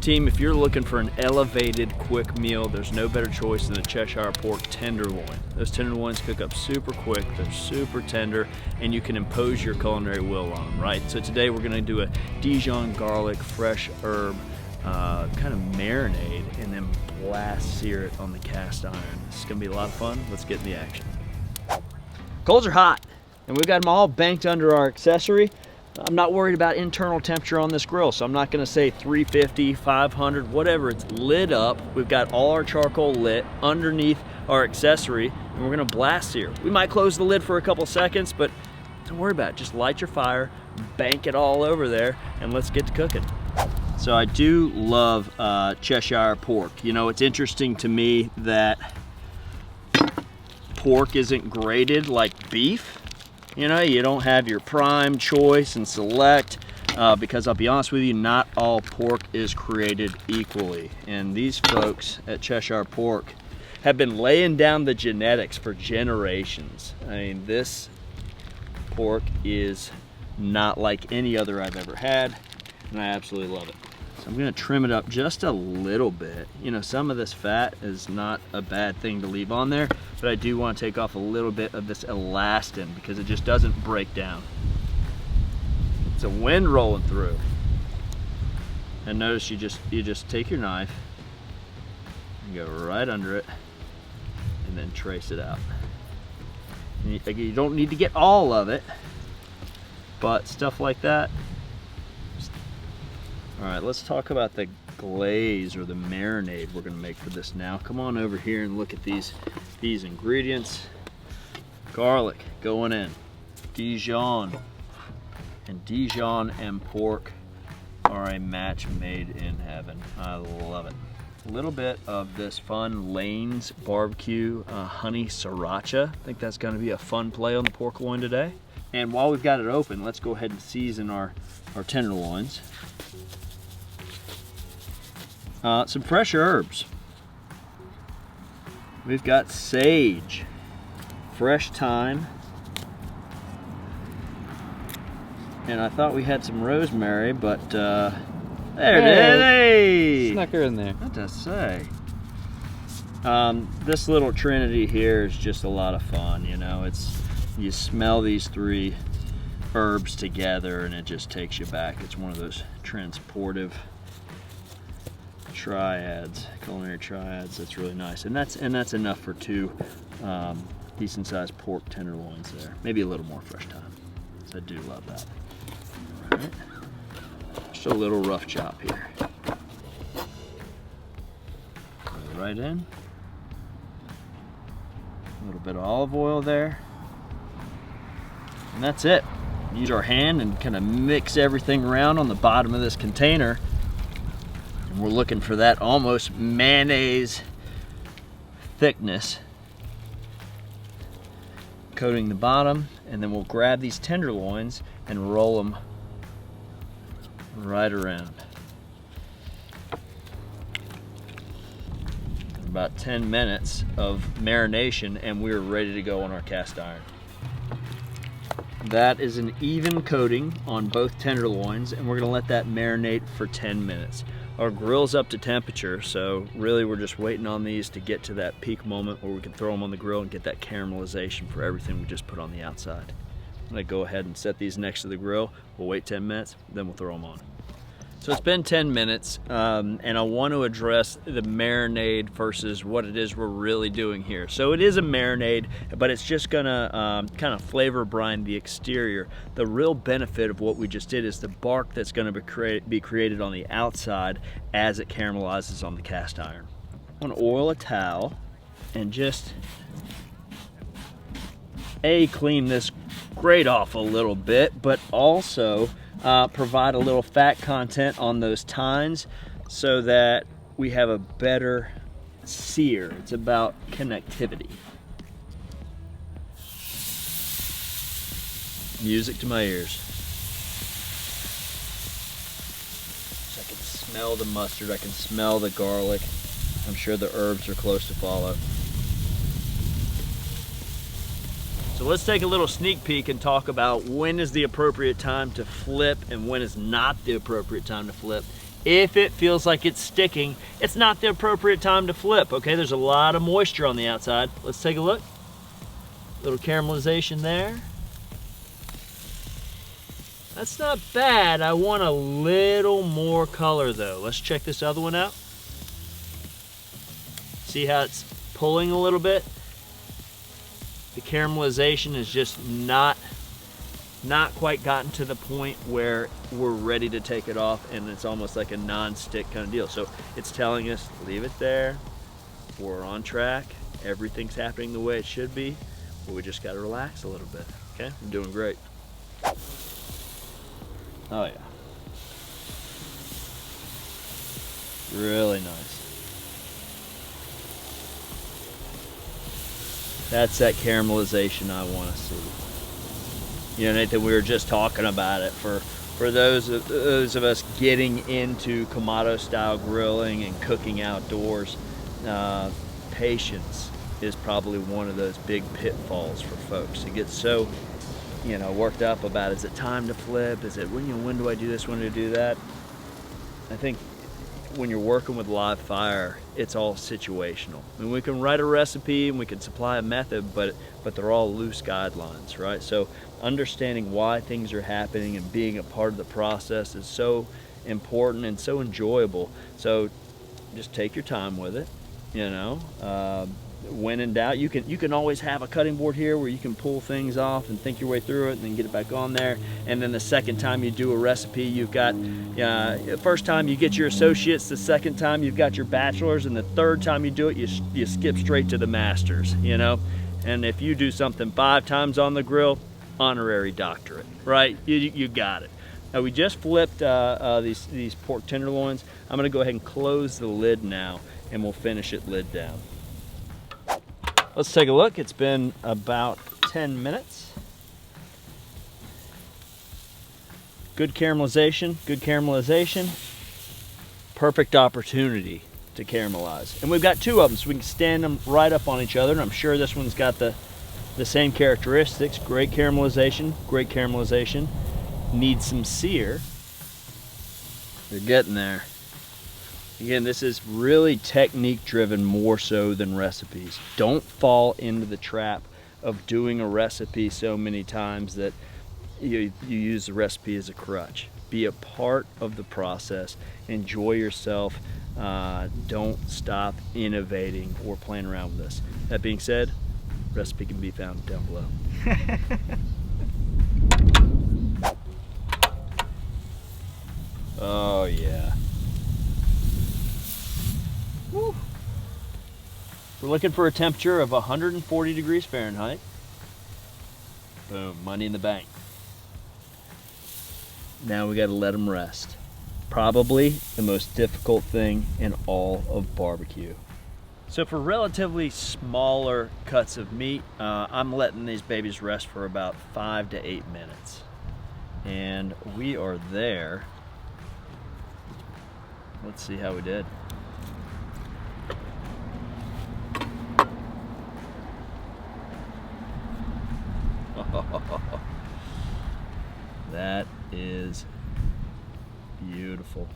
Team, if you're looking for an elevated quick meal, there's no better choice than the Cheshire pork tenderloin. Those tenderloins cook up super quick, they're super tender, and you can impose your culinary will on them, right? So today we're gonna do a Dijon garlic, fresh herb, kind of marinade, and then blast sear it on the cast iron. This is gonna be a lot of fun. Let's get in the action. Coals are hot, and we've got them all banked under our accessory. I'm not worried about internal temperature on this grill, so I'm not gonna say 350, 500, whatever. It's lit up. We've got all our charcoal lit underneath our accessory, and we're gonna blast sear. We might close the lid for a couple seconds, but don't worry about it. Just light your fire, bank it all over there, and let's get to cooking. So I do love Cheshire pork. You know, it's interesting to me that pork isn't grated like beef. You know, you don't have your prime, choice, and select because I'll be honest with you, not all pork is created equally. And these folks at Cheshire Pork have been laying down the genetics for generations. I mean, this pork is not like any other I've ever had, and I absolutely love it. So I'm gonna trim it up just a little bit. You know, some of this fat is not a bad thing to leave on there, but I do want to take off a little bit of this elastin because it just doesn't break down. It's a wind rolling through. And notice you just take your knife and go right under it and then trace it out. And you don't need to get all of it, but stuff like that. All right, let's talk about the glaze or the marinade we're gonna make for this now. Come on over here and look at these ingredients. Garlic going in, Dijon. And Dijon and pork are a match made in heaven. I love it. A little bit of this fun Lane's barbecue honey Sriracha. I think that's gonna be a fun play on the pork loin today. And while we've got it open, let's go ahead and season our tenderloins. Some fresh herbs. We've got sage, fresh thyme, and I thought we had some rosemary, but there it is. Hey! Snuck her in there. What to say? This little trinity here is just a lot of fun. You know, you smell these three herbs together, and it just takes you back. It's one of those transportive triads, culinary triads. That's really nice, and that's enough for two decent sized pork tenderloins there. Maybe a little more fresh thyme, so I do love that. All right, just a little rough chop here. Put it right in. A little bit of olive oil there, and that's it. Use our hand and kind of mix everything around on the bottom of this container. And we're looking for that almost mayonnaise thickness. Coating the bottom, and then we'll grab these tenderloins and roll them right around. About 10 minutes of marination and we're ready to go on our cast iron. That is an even coating on both tenderloins, and we're gonna let that marinate for 10 minutes. Our grill's up to temperature, so really we're just waiting on these to get to that peak moment where we can throw them on the grill and get that caramelization for everything we just put on the outside. I'm gonna go ahead and set these next to the grill. We'll wait 10 minutes, then we'll throw them on. So it's been 10 minutes, and I want to address the marinade versus what it is we're really doing here. So it is a marinade, but it's just gonna kind of flavor brine the exterior. The real benefit of what we just did is the bark that's gonna be created on the outside as it caramelizes on the cast iron. I'm gonna oil a towel and just clean this grate off a little bit, but also provide a little fat content on those tines so that we have a better sear. It's about connectivity. Music to my ears. So I can smell the mustard, I can smell the garlic. I'm sure the herbs are close to follow. So let's take a little sneak peek and talk about when is the appropriate time to flip and when is not the appropriate time to flip If it feels like it's sticking, it's not the appropriate time to flip, okay? There's a lot of moisture on the outside. Let's take a look. Little caramelization there. That's not bad. I want a little more color though. Let's check this other one out. See how it's pulling a little bit? The caramelization is just not quite gotten to the point where we're ready to take it off, and it's almost like a non-stick kind of deal. So it's telling us, leave it there. We're on track. Everything's happening the way it should be, but we just got to relax a little bit. Okay, I'm doing great. Oh yeah. Really nice. That's that caramelization I want to see. You know, Nathan, we were just talking about it. For those of us getting into Kamado style grilling and cooking outdoors, patience is probably one of those big pitfalls for folks. It gets so, you know, worked up about, is it time to flip? Is it, when do I do this? When do I do that? I think when you're working with live fire, it's all situational. I mean, we can write a recipe and we can supply a method, but they're all loose guidelines, right? So understanding why things are happening and being a part of the process is so important and so enjoyable. So just take your time with it, you know. When in doubt, you can always have a cutting board here where you can pull things off and think your way through it and then get it back on there. And then the second time you do a recipe, you've got, first time you get your associates, the second time you've got your bachelors, and the third time you do it, you skip straight to the masters, you know. And if you do something 5 times on the grill, honorary doctorate, right? You got it. Now we just flipped these pork tenderloins. I'm gonna go ahead and close the lid now, and we'll finish it lid down. Let's take a look. It's been about 10 minutes. Good caramelization, good caramelization. Perfect opportunity to caramelize. And we've got 2 of them, so we can stand them right up on each other, and I'm sure this one's got the same characteristics. Great caramelization, great caramelization. Needs some sear. They're getting there. Again, this is really technique driven more so than recipes. Don't fall into the trap of doing a recipe so many times that you use the recipe as a crutch. Be a part of the process. Enjoy yourself. Don't stop innovating or playing around with this. That being said, recipe can be found down below. Oh yeah. Woo. We're looking for a temperature of 140 degrees Fahrenheit. Boom, money in the bank. Now we gotta let them rest. Probably the most difficult thing in all of barbecue. So for relatively smaller cuts of meat, I'm letting these babies rest for about 5 to 8 minutes. And we are there. Let's see how we did. That is beautiful.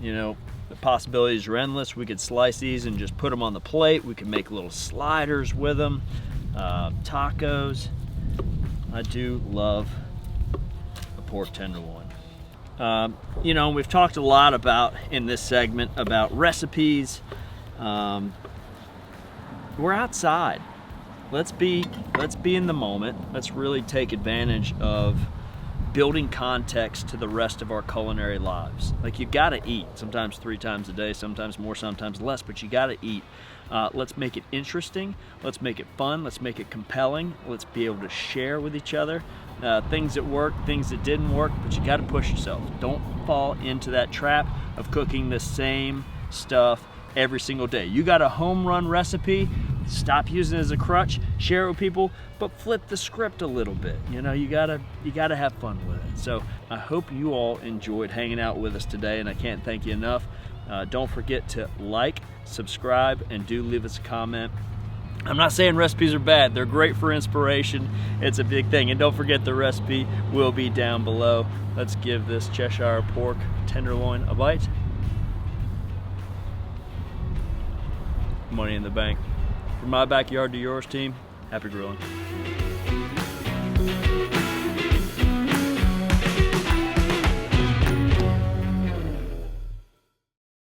You know, the possibilities are endless. We could slice these and just put them on the plate. We could make little sliders with them, tacos. I do love a pork tenderloin. You know, we've talked a lot about in this segment about recipes. We're outside. Let's be in the moment. Let's really take advantage of building context to the rest of our culinary lives. Like, you gotta eat, sometimes 3 times a day, sometimes more, sometimes less, but you gotta eat. Let's make it interesting, let's make it fun, let's make it compelling, let's be able to share with each other things that worked, things that didn't work, but you gotta push yourself. Don't fall into that trap of cooking the same stuff every single day. You got a home run recipe, stop using it as a crutch, share it with people, but flip the script a little bit. You know, you gotta have fun with it. So I hope you all enjoyed hanging out with us today, and I can't thank you enough. Don't forget to like, subscribe, and do leave us a comment. I'm not saying recipes are bad. They're great for inspiration. It's a big thing. And don't forget, the recipe will be down below. Let's give this Cheshire pork tenderloin a bite. Money in the bank. From my backyard to yours, team, happy grilling.